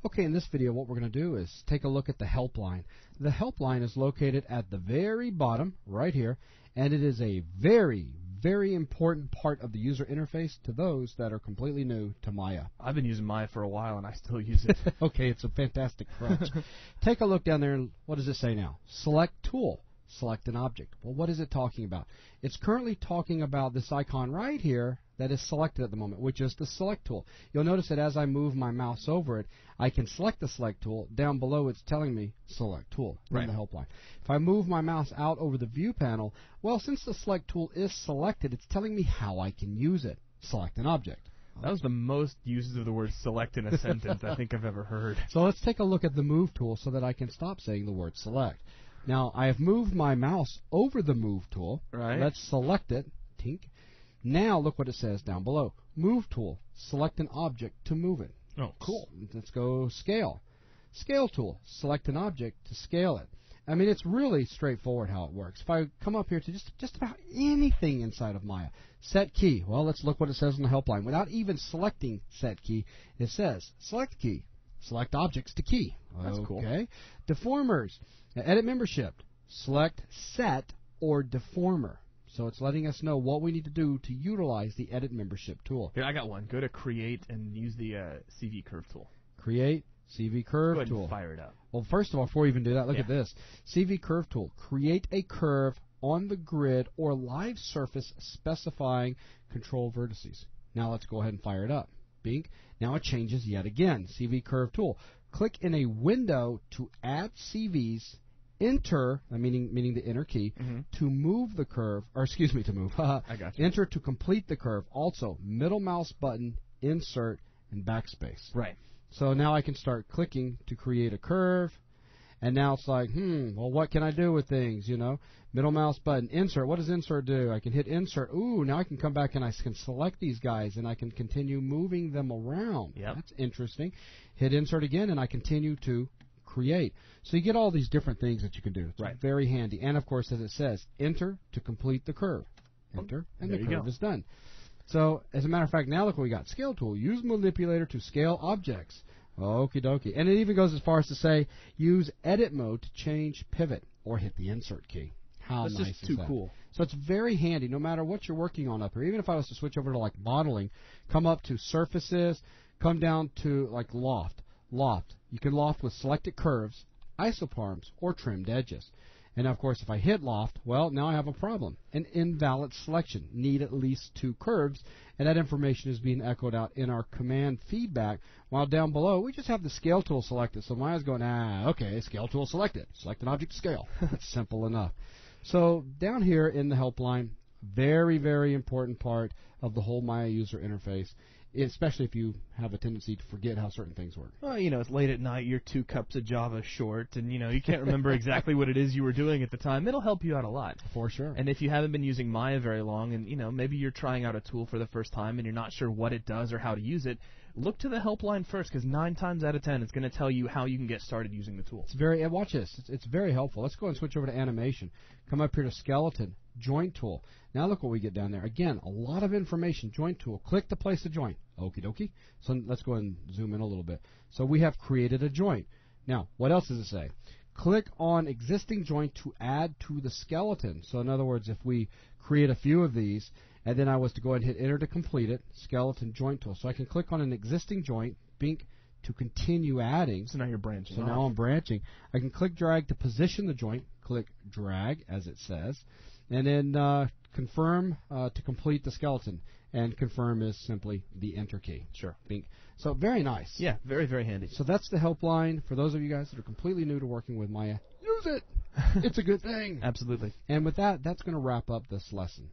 Okay, in this video what we're going to do is take a look at the Helpline. The Helpline is located at the very bottom, right here, and it is a very, very important part of the user interface to those that are completely new to Maya. I've been using Maya for a while, and I still use it. Okay, it's a fantastic crutch. Take a look down there, and what does it say now? Select Tool. Select an object. Well, what is it talking about? It's currently talking about this icon right here that is selected at the moment, which is the Select tool. You'll notice that as I move my mouse over it, I can select the Select tool. Down below, it's telling me Select tool in the Helpline. If I move my mouse out over the View panel, well, since the Select tool is selected, it's telling me how I can use it. Select an object. That was the most uses of the word select in a sentence I think I've ever heard. So let's take a look at the Move tool so that I can stop saying the word select. Now, I have moved my mouse over the Move tool. Right. Let's select it. Tink. Now, look what it says down below. Move tool. Select an object to move it. Oh, cool. Let's go Scale. Scale tool. Select an object to scale it. I mean, it's really straightforward how it works. If I come up here to just about anything inside of Maya. Set key. Well, let's look what it says in the Helpline. Without even selecting set key, it says select key. Select objects to key. That's cool. Okay. Deformers. Edit membership. Select set or deformer. So it's letting us know what we need to do to utilize the edit membership tool. Here, I got one. Go to create and use the CV curve tool. Create CV curve Go ahead tool. And fire it up. Well, first of all, before we even do that, look at this. CV curve tool. Create a curve on the grid or live surface specifying control vertices. Now let's go ahead and fire it up. Bing. Now it changes yet again. CV curve tool. Click in a window to add CVs. Enter, meaning the enter key, to move the curve, or excuse me, to move. I got you. Enter to complete the curve. Also, middle mouse button, insert, and backspace. Right. So now I can start clicking to create a curve, and now it's like, well, what can I do with things, you know? Middle mouse button, insert. What does insert do? I can hit insert. Ooh, now I can come back and I can select these guys, and I can continue moving them around. Yep. That's interesting. Hit insert again, and I continue to create. So you get all these different things that you can do. It's very handy. And, of course, as it says, enter to complete the curve. Enter, and the curve is done. So, as a matter of fact, now look what we got. Scale tool. Use manipulator to scale objects. Okie dokie. And it even goes as far as to say, use edit mode to change pivot or hit the insert key. How nice is that? That's just too cool. So it's very handy no matter what you're working on up here. Even if I was to switch over to, like, modeling, come up to surfaces, come down to, like, loft. Loft. You can loft with selected curves, isoparms, or trimmed edges. And, of course, if I hit loft, well, now I have a problem. An invalid selection. Need at least 2 curves, and that information is being echoed out in our command feedback, while down below we just have the scale tool selected. So Maya's going, okay, scale tool selected. Select an object to scale. It's simple enough. So down here in the Helpline, very, very important part of the whole Maya user interface, especially if you have a tendency to forget how certain things work. Well, you know, it's late at night, you're 2 cups of Java short, and, you know, you can't remember exactly what it is you were doing at the time. It'll help you out a lot. For sure. And if you haven't been using Maya very long, and, you know, maybe you're trying out a tool for the first time and you're not sure what it does or how to use it, look to the Helpline first, because 9 times out of 10 it's going to tell you how you can get started using the tool. It's very, watch this. It's very helpful. Let's go and switch over to animation. Come up here to skeleton, joint tool. Now look what we get down there. Again, a lot of information. Joint tool. Click to place a joint. Okie dokie. So let's go and zoom in a little bit. So we have created a joint. Now, what else does it say? Click on existing joint to add to the skeleton. So in other words, if we create a few of these, and then I was to go ahead and hit enter to complete it, skeleton joint tool. So I can click on an existing joint, bink, to continue adding. So now you're branching. So now I'm branching. I can click drag to position the joint, click drag as it says, and then confirm to complete the skeleton. And confirm is simply the enter key. Sure. Bink. So very nice. Yeah, very, very handy. So that's the Helpline. For those of you guys that are completely new to working with Maya, use it. It's a good thing. Absolutely. And with that, that's going to wrap up this lesson.